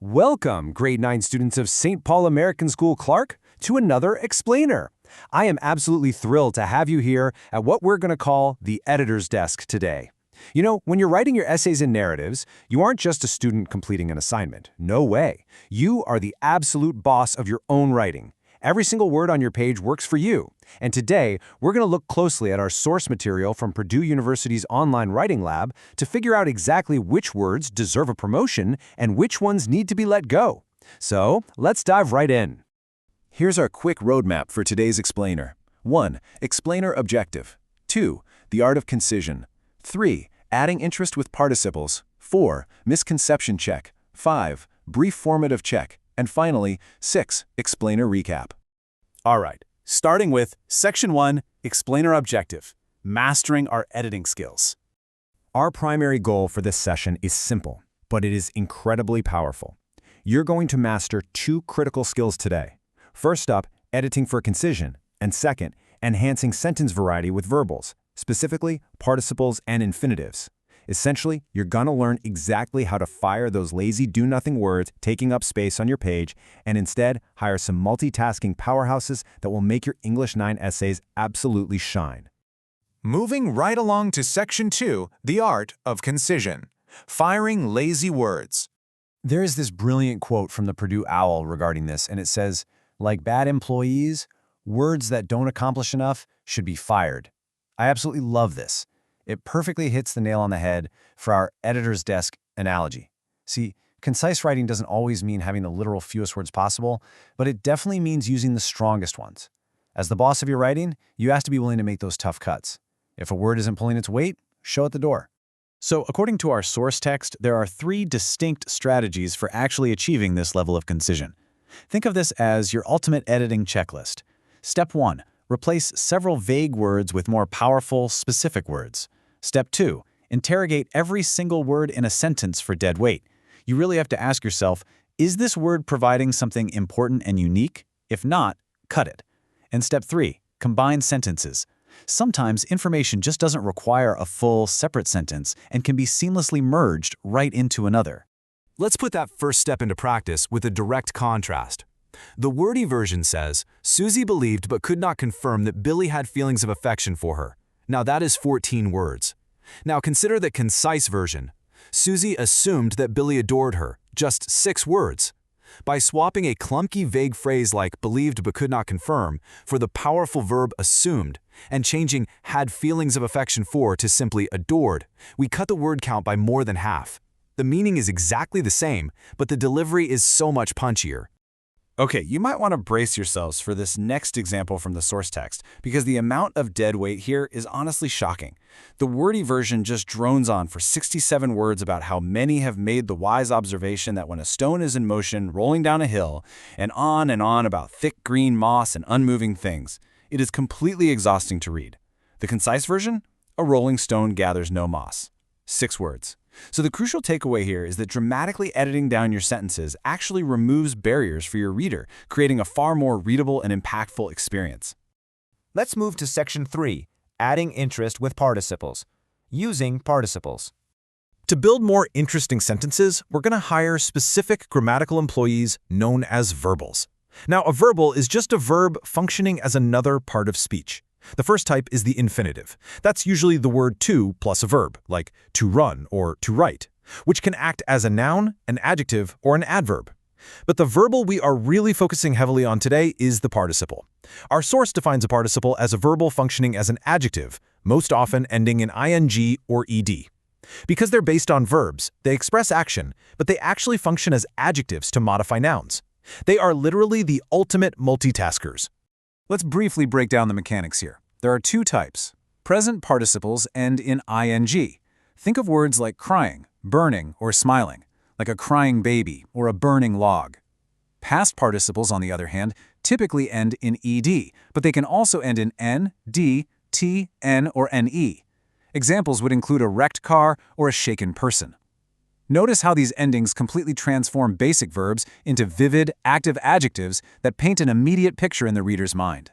Welcome, grade 9 students of St. Paul American School Clark, to another explainer. I am absolutely thrilled to have you here at what we're going to call the editor's desk today. You know, when you're writing your essays and narratives, you aren't just a student completing an assignment. No way. You are the absolute boss of your own writing. Every single word on your page works for you. And today, we're going to look closely at our source material from Purdue University's online writing lab to figure out exactly which words deserve a promotion and which ones need to be let go. So, let's dive right in. Here's our quick roadmap for today's explainer. 1. Explainer objective. 2. The art of concision. 3. Adding interest with participles. 4. Misconception check. 5. Brief formative check. And finally, 6. Explainer recap. All right, starting with Section 1, Explainer Objective, Mastering Our Editing Skills. Our primary goal for this session is simple, but it is incredibly powerful. You're going to master two critical skills today. First up, editing for concision, and second, enhancing sentence variety with verbals, specifically participles and infinitives. Essentially, you're going to learn exactly how to fire those lazy do-nothing words taking up space on your page and instead hire some multitasking powerhouses that will make your English 9 essays absolutely shine. Moving right along to Section 2, the art of concision, firing lazy words. There is this brilliant quote from the Purdue Owl regarding this, and it says, like bad employees, words that don't accomplish enough should be fired. I absolutely love this. It perfectly hits the nail on the head for our editor's desk analogy. See, concise writing doesn't always mean having the literal fewest words possible, but it definitely means using the strongest ones. As the boss of your writing, you have to be willing to make those tough cuts. If a word isn't pulling its weight, show it the door. So, according to our source text, there are 3 distinct strategies for actually achieving this level of concision. Think of this as your ultimate editing checklist. Step 1. Replace several vague words with more powerful, specific words. Step 2. Interrogate every single word in a sentence for dead weight. You really have to ask yourself, is this word providing something important and unique? If not, cut it. And Step 3. Combine sentences. Sometimes information just doesn't require a full, separate sentence and can be seamlessly merged right into another. Let's put that first step into practice with a direct contrast. The wordy version says, Susie believed but could not confirm that Billy had feelings of affection for her. Now that is 14 words. Now consider the concise version. Susie assumed that Billy adored her, just 6 words. By swapping a clunky vague phrase like believed but could not confirm for the powerful verb assumed, and changing had feelings of affection for to simply adored, we cut the word count by more than half. The meaning is exactly the same, but the delivery is so much punchier. Okay, you might want to brace yourselves for this next example from the source text, because the amount of dead weight here is honestly shocking. The wordy version just drones on for 67 words about how many have made the wise observation that when a stone is in motion rolling down a hill, and on about thick green moss and unmoving things. It is completely exhausting to read. The concise version? A rolling stone gathers no moss. 6 words. So the crucial takeaway here is that dramatically editing down your sentences actually removes barriers for your reader, creating a far more readable and impactful experience. Let's move to Section 3, Adding Interest with Participles, Using Participles. To build more interesting sentences, we're going to hire specific grammatical employees known as verbals. Now, a verbal is just a verb functioning as another part of speech. The first type is the infinitive. That's usually the word to plus a verb, like to run or to write, which can act as a noun, an adjective, or an adverb. But the verbal we are really focusing heavily on today is the participle. Our source defines a participle as a verbal functioning as an adjective, most often ending in ing or ed. Because they're based on verbs, they express action, but they actually function as adjectives to modify nouns. They are literally the ultimate multitaskers. Let's briefly break down the mechanics here. There are 2 types. Present participles end in ing. Think of words like crying, burning, or smiling, like a crying baby or a burning log. Past participles, on the other hand, typically end in ed, but they can also end in n, d, t, n, or ne. Examples would include a wrecked car or a shaken person. Notice how these endings completely transform basic verbs into vivid, active adjectives that paint an immediate picture in the reader's mind.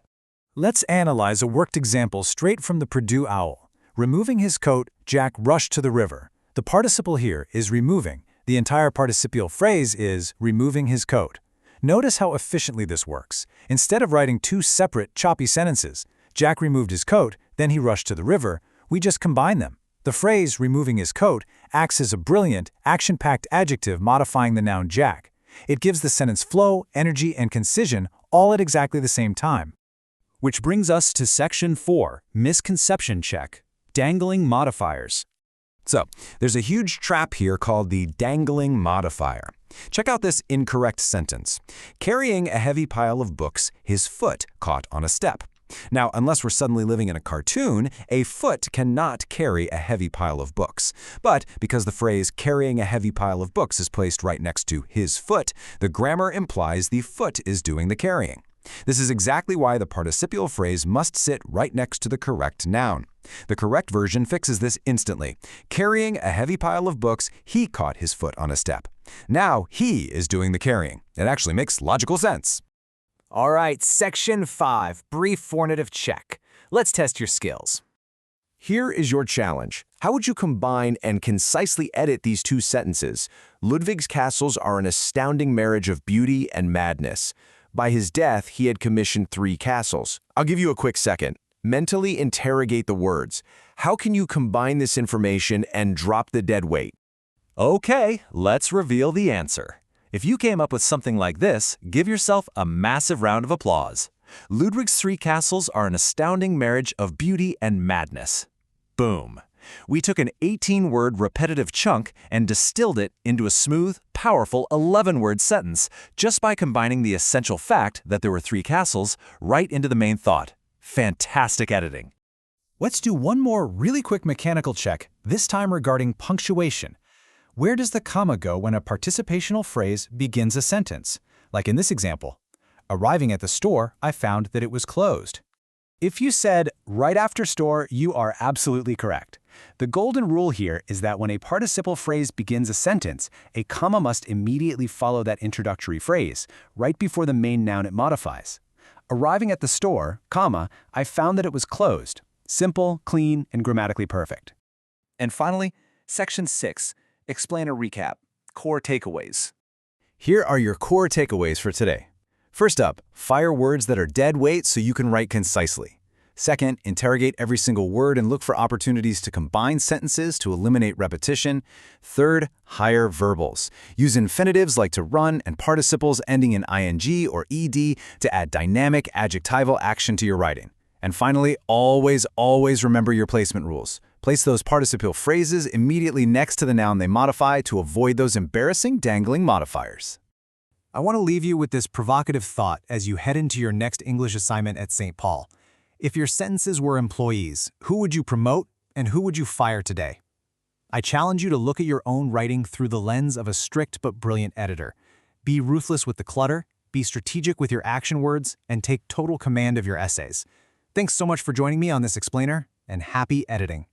Let's analyze a worked example straight from the Purdue Owl. Removing his coat, Jack rushed to the river. The participle here is removing. The The entire participial phrase is removing his coat. Notice how efficiently this works. Instead of writing two separate, choppy sentences, Jack removed his coat, then he rushed to the river, we just combine them. The phrase removing his coat acts as a brilliant, action-packed adjective modifying the noun Jack. It gives the sentence flow, energy, and concision all at exactly the same time. Which brings us to Section 4, Misconception Check, Dangling Modifiers. So, there's a huge trap here called the dangling modifier. Check out this incorrect sentence. Carrying a heavy pile of books, his foot caught on a step. Now, unless we're suddenly living in a cartoon, a foot cannot carry a heavy pile of books. But because the phrase carrying a heavy pile of books is placed right next to his foot, the grammar implies the foot is doing the carrying. This is exactly why the participial phrase must sit right next to the correct noun. The correct version fixes this instantly. Carrying a heavy pile of books, he caught his foot on a step. Now he is doing the carrying. It actually makes logical sense. All right, Section 5, Brief Formative Check. Let's test your skills. Here is your challenge. How would you combine and concisely edit these two sentences? Ludwig's castles are an astounding marriage of beauty and madness. By his death, he had commissioned 3 castles. I'll give you a quick second. Mentally interrogate the words. How can you combine this information and drop the dead weight? Okay, let's reveal the answer. If you came up with something like this, give yourself a massive round of applause. Ludwig's 3 castles are an astounding marriage of beauty and madness. Boom. We took an 18-word repetitive chunk and distilled it into a smooth, powerful 11-word sentence just by combining the essential fact that there were 3 castles right into the main thought. Fantastic editing. Let's do one more really quick mechanical check, this time regarding punctuation. Where does the comma go when a participational phrase begins a sentence? Like in this example, arriving at the store, I found that it was closed. If you said right after store, you are absolutely correct. The golden rule here is that when a participle phrase begins a sentence, a comma must immediately follow that introductory phrase, right before the main noun it modifies. Arriving at the store, comma, I found that it was closed. Simple, clean, and grammatically perfect. And finally, Section 6, Explainer Recap, Core Takeaways. Here are your core takeaways for today. First up, fire words that are dead weight so you can write concisely. Second, interrogate every single word and look for opportunities to combine sentences to eliminate repetition. Third, hire verbals. Use infinitives like to run and participles ending in ing or ed to add dynamic adjectival action to your writing. And finally, always remember your placement rules. Place those participial phrases immediately next to the noun they modify to avoid those embarrassing dangling modifiers. I want to leave you with this provocative thought as you head into your next English assignment at St. Paul. If your sentences were employees, who would you promote and who would you fire today? I challenge you to look at your own writing through the lens of a strict but brilliant editor. Be ruthless with the clutter, be strategic with your action words, and take total command of your essays. Thanks so much for joining me on this explainer, and happy editing.